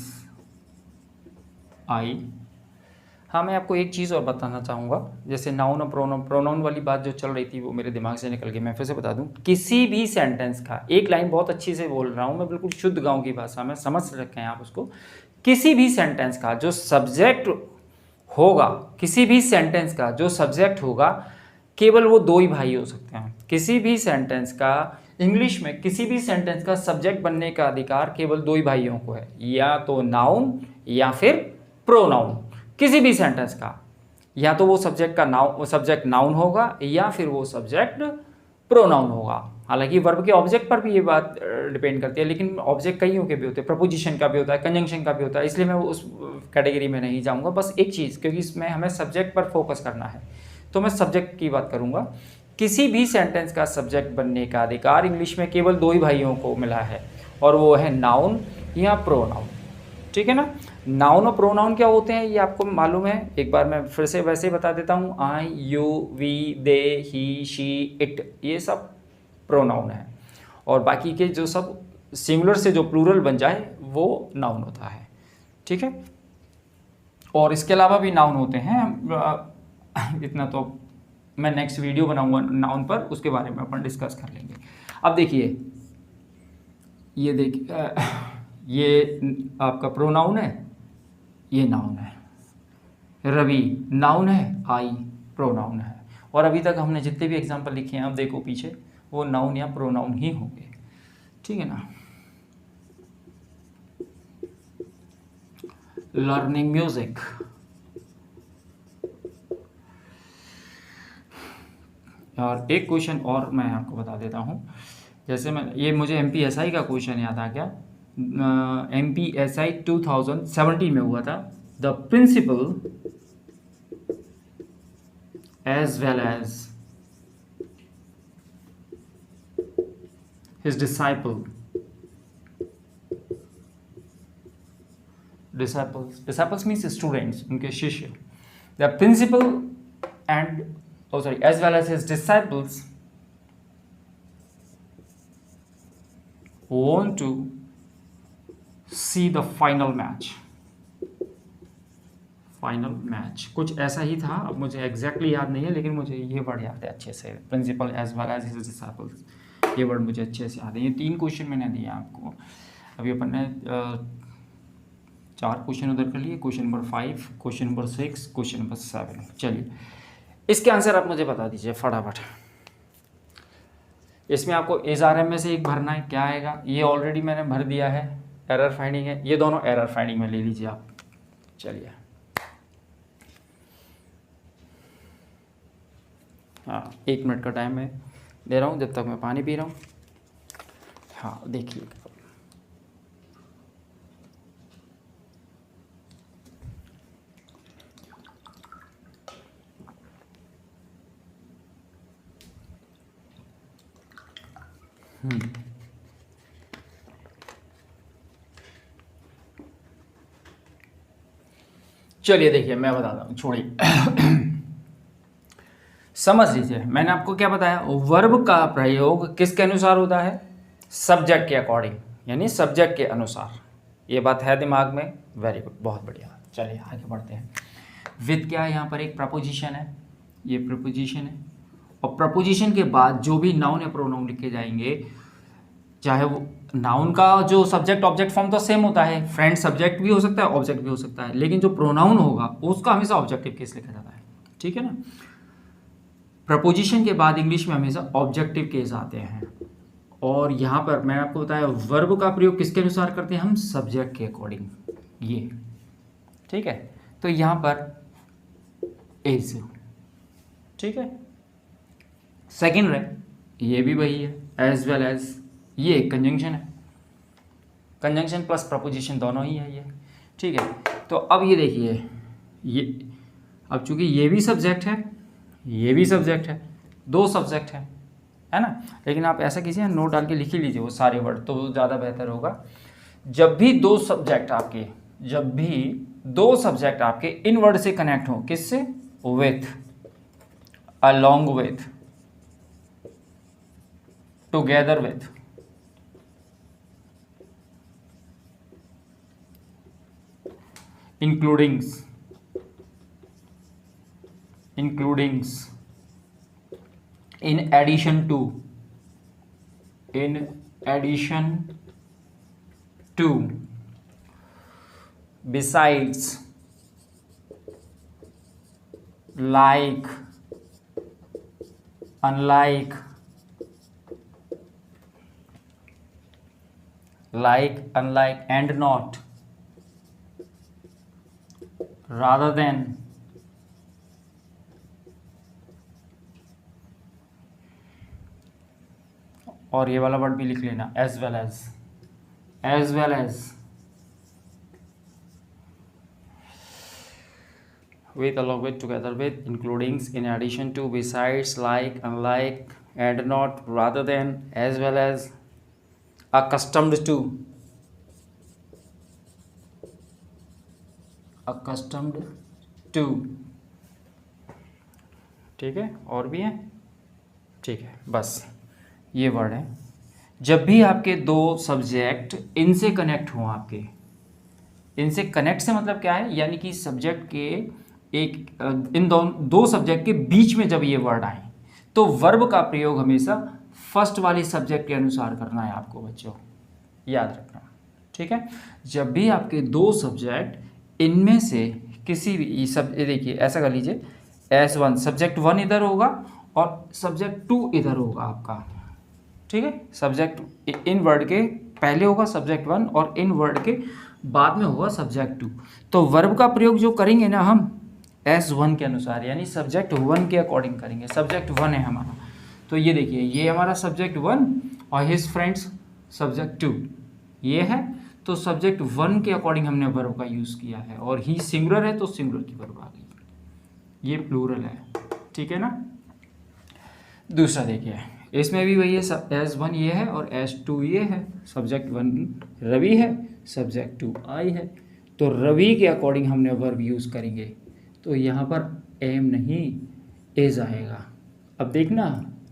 I. हाँ, मैं आपको एक चीज़ और बताना चाहूँगा, जैसे नाउन और प्रोनाउन वाली बात जो चल रही थी वो मेरे दिमाग से निकल गई। मैं फिर से बता दूँ, किसी भी सेंटेंस का, एक लाइन बहुत अच्छी से बोल रहा हूँ मैं, बिल्कुल शुद्ध गाँव की भाषा में, समझ रखें आप उसको। किसी भी सेंटेंस का जो सब्जेक्ट होगा, किसी भी सेंटेंस का जो सब्जेक्ट होगा, केवल वो दो ही भाई हो सकते हैं। किसी भी सेंटेंस का, इंग्लिश में किसी भी सेंटेंस का सब्जेक्ट बनने का अधिकार केवल दो ही भाइयों को है, या तो नाउन या फिर प्रोनाउन। किसी भी सेंटेंस का या तो वो सब्जेक्ट नाउन होगा या फिर वो सब्जेक्ट प्रोनाउन होगा। हालांकि वर्ब के ऑब्जेक्ट पर भी ये बात डिपेंड करती है, लेकिन ऑब्जेक्ट कईयों के भी होते हैं, प्रपोजिशन का भी होता है, कंजंक्शन का भी होता है, इसलिए मैं उस कैटेगरी में नहीं जाऊंगा। बस एक चीज़, क्योंकि इसमें हमें सब्जेक्ट पर फोकस करना है, तो मैं सब्जेक्ट की बात करूंगा। किसी भी सेंटेंस का सब्जेक्ट बनने का अधिकार इंग्लिश में केवल दो ही भाइयों को मिला है, और वो है नाउन या प्रोनाउन। ठीक है ना। नाउन और प्रोनाउन क्या होते हैं ये आपको मालूम है, एक बार मैं फिर से वैसे बता देता हूँ। I, you, we, they, he, she, it, ये सब प्रोनाउन है, और बाकी के जो सब सिंगुलर से जो प्लूरल बन जाए वो नाउन होता है। ठीक है। और इसके अलावा भी नाउन होते हैं, इतना तो मैं नेक्स्ट वीडियो बनाऊंगा नाउन पर, उसके बारे में अपन डिस्कस कर लेंगे। अब देखिए, ये देखिए, ये आपका प्रोनाउन है, ये नाउन है। रवि नाउन है, आई प्रोनाउन है। और अभी तक हमने जितने भी एग्जाम्पल लिखे हैं, अब देखो पीछे, वो नाउन या प्रोनाउन ही होंगे। ठीक है ना। लर्निंग म्यूजिक, और एक क्वेश्चन और मैं आपको बता देता हूँ। जैसे मैं, ये मुझे MPSI का क्वेश्चन याद आ गया। MPSI 2017 में हुआ था। The principal as well as his disciples means students, उनके शिष्य। The principal and as well as his disciples want to see the final match। कुछ ऐसा ही था, अब मुझे एग्जैक्टली याद नहीं है, लेकिन मुझे ये वर्ड याद है अच्छे से। Principal as well as his disciples, ये वर्ड मुझे अच्छे से याद है। ये 3 क्वेश्चन मैंने दिए आपको। अभी अपन ने 4 क्वेश्चन उधर कर लिए। Question number 5, question number 6, question number 7। चलिए, इसके आंसर आप मुझे बता दीजिए फटाफट। इसमें आपको एसआरएम में से एक भरना है, क्या आएगा? ये ऑलरेडी मैंने भर दिया है, एरर फाइंडिंग है। ये दोनों एरर फाइंडिंग में ले लीजिए आप। चलिए, हाँ, 1 मिनट का टाइम मैं दे रहा हूँ जब तक मैं पानी पी रहा हूँ। हाँ, देखिए, चलिए देखिए, मैं बताता हूँ, छोड़िए, समझ लीजिए। मैंने आपको क्या बताया, वर्ब का प्रयोग किसके अनुसार होता है? सब्जेक्ट के अकॉर्डिंग, यानी सब्जेक्ट के अनुसार। ये बात है दिमाग में? वेरी गुड, बहुत बढ़िया। चलिए आगे बढ़ते हैं। विद क्या है यहाँ पर? एक प्रपोजिशन है, ये प्रपोजिशन है। और प्रपोजिशन के बाद जो भी नाउन या प्रोनाउन लिखे जाएंगे, चाहे वो नाउन का जो सब्जेक्ट ऑब्जेक्ट फॉर्म तो सेम होता है, फ्रेंड सब्जेक्ट भी हो सकता है, ऑब्जेक्ट भी हो सकता है, लेकिन जो प्रोनाउन होगा उसका हमेशा ऑब्जेक्टिव केस लिखा जाता है। ठीक है ना। प्रपोजिशन के बाद इंग्लिश में हमेशा ऑब्जेक्टिव केस आते हैं। और यहाँ पर मैंने आपको बताया, वर्ब का प्रयोग किसके अनुसार करते हैं हम? सब्जेक्ट के अकॉर्डिंग। ये ठीक है। तो यहाँ पर इज, ठीक है। सेकेंड है, ये भी वही है, एज वेल एज, ये कंजंक्शन है, कंजंक्शन प्लस प्रपोजिशन दोनों ही है ये। ठीक है। तो अब ये देखिए, ये अब चूंकि ये भी सब्जेक्ट है, ये भी सब्जेक्ट है, 2 सब्जेक्ट है ना। लेकिन आप ऐसा कीजिए, नोट डाल के लिख ही लीजिए वो सारे वर्ड, तो ज़्यादा बेहतर होगा। जब भी 2 सब्जेक्ट आपके इन वर्ड से कनेक्ट हो, किससे? With, along with, together with, includings, in addition to, besides, like, unlike, and not, rather than, और ये वाला वर्ड भी लिख लेना, as well as, with, along with, together with, including, in addition to, besides, like, unlike, and not, rather than, as well as, accustomed to, ठीक है, और भी है, ठीक है, बस ये वर्ड है। जब भी आपके दो सब्जेक्ट इनसे कनेक्ट हों, आपके इनसे कनेक्ट से मतलब क्या है, यानी कि सब्जेक्ट के इन दो सब्जेक्ट के बीच में जब ये वर्ड आए तो वर्ब का प्रयोग हमेशा फर्स्ट वाले सब्जेक्ट के अनुसार करना है आपको बच्चों, याद रखना, ठीक है। जब भी आपके दो सब्जेक्ट इनमें से किसी भी देखिए ऐसा कर लीजिए, S1 सब्जेक्ट 1 इधर होगा और सब्जेक्ट 2 इधर होगा आपका, ठीक है। सब्जेक्ट इन वर्ड के पहले होगा सब्जेक्ट 1 और इन वर्ड के बाद में होगा सब्जेक्ट 2। तो वर्ब का प्रयोग जो करेंगे ना हम S1 के अनुसार, यानी सब्जेक्ट 1 के अकॉर्डिंग करेंगे। सब्जेक्ट 1 है हमारा, तो ये देखिए ये हमारा सब्जेक्ट 1 और हिज फ्रेंड्स सब्जेक्ट 2 ये है, तो सब्जेक्ट 1 के अकॉर्डिंग हमने वर्ब का यूज़ किया है, और ही सिंगुलर है तो सिंगुलर की वर्ब आ गई, ये प्लूरल है, ठीक है ना। दूसरा देखिए, इसमें भी वही है, S1 ये है और S2 ये है। सब्जेक्ट 1 रवि है, सब्जेक्ट 2 आई है, तो रवि के अकॉर्डिंग हमने वर्ब यूज़ करेंगे, तो यहाँ पर एम नहीं इज आएगा। अब देखना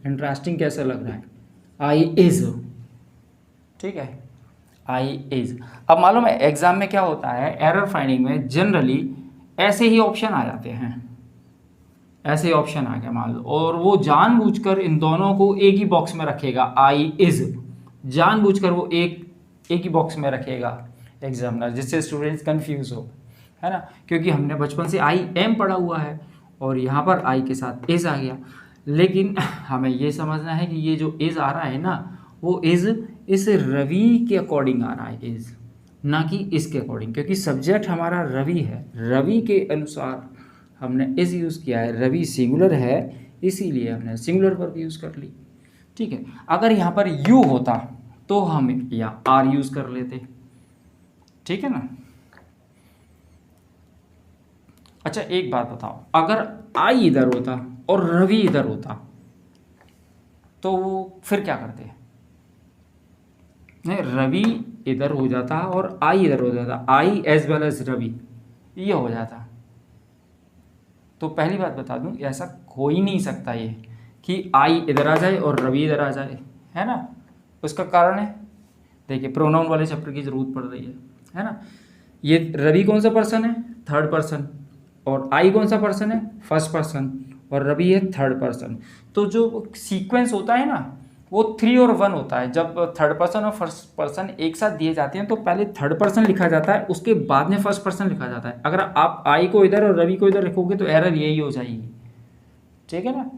इंटरेस्टिंग कैसा लग रहा है, आई इज, ठीक है, आई इज। अब मालूम है एग्जाम में क्या होता है, एरर फाइंडिंग में जनरली ऐसे ही ऑप्शन आ जाते हैं, ऐसे ही ऑप्शन आ गया मान लो, और वो जानबूझकर इन दोनों को एक ही बॉक्स में रखेगा, आई इज, जानबूझकर वो एक ही बॉक्स में रखेगा एग्जामिनर, जिससे स्टूडेंट्स कंफ्यूज हो, है ना, क्योंकि हमने बचपन से आई एम पढ़ा हुआ है और यहाँ पर आई के साथ इज आ गया। लेकिन हमें ये समझना है कि ये जो इज आ रहा है ना, वो इज इस रवि के अकॉर्डिंग आ रहा है, इज, ना कि इसके अकॉर्डिंग, क्योंकि सब्जेक्ट हमारा रवि है, रवि के अनुसार हमने इज यूज़ किया है, रवि सिंगुलर है इसीलिए हमने सिंगुलर वर्ब यूज़ कर ली, ठीक है। अगर यहाँ पर यू होता तो हम यहाँ आर यूज़ कर लेते, ठीक है ना। अच्छा एक बात बताओ, अगर आई इधर होता और रवि इधर होता तो फिर क्या करते? नहीं, रवि इधर हो जाता और आई इधर हो जाता, I as well as Ravi ये हो जाता। तो पहली बात बता दूं, ऐसा हो ही नहीं सकता ये कि आई इधर आ जाए और रवि इधर आ जाए, है ना। उसका कारण है, देखिए प्रोनाउन वाले चैप्टर की ज़रूरत पड़ रही है ना। ये रवि कौन सा पर्सन है, थर्ड पर्सन, और आई कौन सा पर्सन है, फर्स्ट पर्सन, और रवि है थर्ड पर्सन। तो जो सीक्वेंस होता है ना वो 3 और 1 होता है। जब थर्ड पर्सन और फर्स्ट पर्सन एक साथ दिए जाते हैं तो पहले थर्ड पर्सन लिखा जाता है, उसके बाद में फर्स्ट पर्सन लिखा जाता है। अगर आप आई को इधर और रवि को इधर लिखोगे तो एरर यही हो जाएगी, ठीक है ना।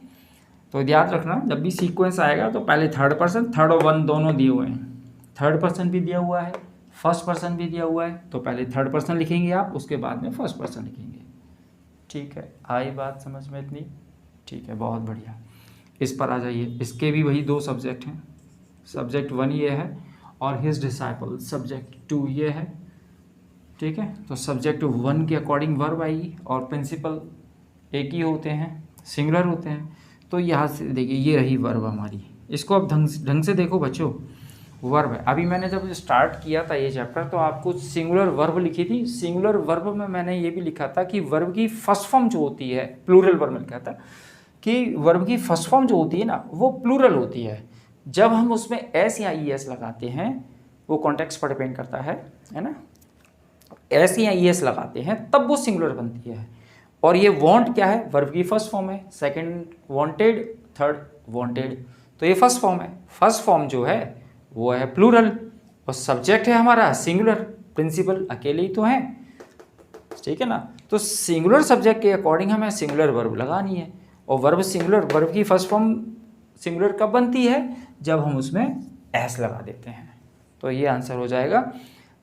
तो याद रखना, जब भी सीक्वेंस आएगा तो पहले थर्ड पर्सन, थर्ड और 1 दोनों दिए हुए हैं, थर्ड पर्सन भी दिया हुआ है, फर्स्ट पर्सन भी दिया हुआ है, तो पहले थर्ड पर्सन लिखेंगे आप, उसके बाद में फर्स्ट पर्सन लिखेंगे, ठीक है। आई बात समझ में इतनी? ठीक है, बहुत बढ़िया। इस पर आ जाइए, इसके भी वही 2 सब्जेक्ट हैं, सब्जेक्ट 1 ये है और हिज डिसाइपल सब्जेक्ट 2 ये है, ठीक है। तो सब्जेक्ट 1 के अकॉर्डिंग वर्ब आएगी और प्रिंसिपल एक ही होते हैं, सिंगुलर होते हैं। तो यहाँ से देखिए ये रही वर्ब हमारी, इसको अब ढंग से देखो बच्चों, वर्ब है। अभी मैंने जब स्टार्ट किया था ये चैप्टर तो आपको सिंगुलर वर्ब लिखी थी। सिंगुलर वर्ब में मैंने ये भी लिखा था कि वर्ब की फर्स्ट फॉर्म जो होती है, प्लूरल वर्ब में लिखा था कि वर्ब की फर्स्ट फॉर्म जो होती है ना वो प्लूरल होती है। जब हम उसमें एस या ई एस लगाते हैं वो कॉन्टेक्स्ट पर डिपेंड करता है ना। एस या ई एस लगाते हैं तब वो सिंगुलर बनती है। और ये वांट क्या है, वर्ब की फर्स्ट फॉर्म है, सेकंड वांटेड, थर्ड वांटेड, तो ये फर्स्ट फॉर्म है। फर्स्ट फॉर्म जो है वो है प्लूरल और सब्जेक्ट है हमारा सिंगुलर, प्रिंसिपल अकेले ही तो हैं, ठीक है ना। तो सिंगुलर सब्जेक्ट के अकॉर्डिंग हमें सिंगुलर वर्ब लगानी है। और वर्ब सिंगुलर, वर्ब की फर्स्ट फॉर्म सिंगुलर कब बनती है, जब हम उसमें एस लगा देते हैं। तो ये आंसर हो जाएगा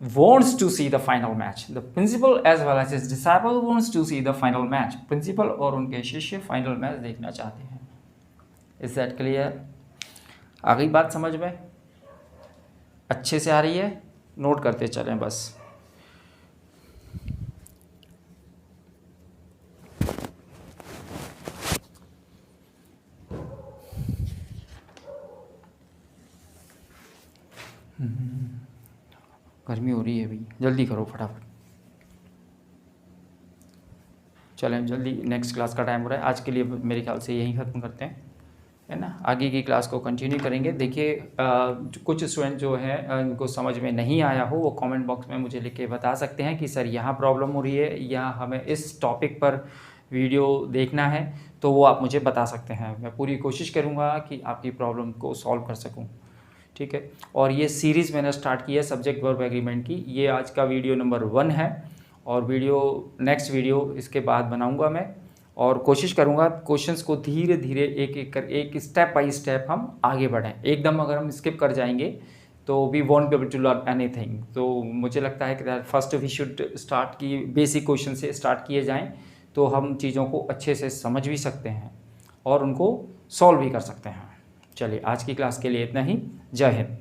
wants to see the final match. The principal as well as his disciple wants to see the final match. Principal और उनके शिष्य फाइनल मैच देखना चाहते हैं। Is that clear? आ गई बात समझ में? अच्छे से आ रही है? नोट करते चलें बस। गर्मी हो रही है भाई, जल्दी करो फटाफट। चलें जल्दी, नेक्स्ट क्लास का टाइम हो रहा है। आज के लिए मेरे ख्याल से यहीं ख़त्म करते हैं, है ना। आगे की क्लास को कंटिन्यू करेंगे। देखिए कुछ स्टूडेंट जो हैं इनको समझ में नहीं आया हो वो कमेंट बॉक्स में मुझे लिख के बता सकते हैं कि सर यहाँ प्रॉब्लम हो रही है या हमें इस टॉपिक पर वीडियो देखना है, तो वो आप मुझे बता सकते हैं। मैं पूरी कोशिश करूँगा कि आपकी प्रॉब्लम को सॉल्व कर सकूँ, ठीक है। और ये सीरीज़ मैंने स्टार्ट की है सब्जेक्ट वर्ब एग्रीमेंट की, ये आज का वीडियो नंबर 1 है और नेक्स्ट वीडियो इसके बाद बनाऊंगा मैं। और कोशिश करूंगा क्वेश्चंस को धीरे धीरे एक स्टेप बाय स्टेप हम आगे बढ़ें। एकदम अगर हम स्किप कर जाएंगे तो we won't be able to learn anything. तो मुझे लगता है कि फर्स्ट वी शुड स्टार्ट की बेसिक क्वेश्चन से स्टार्ट किए जाएँ तो हम चीज़ों को अच्छे से समझ भी सकते हैं और उनको सॉल्व भी कर सकते हैं। चलिए आज की क्लास के लिए इतना ही। जय हिंद।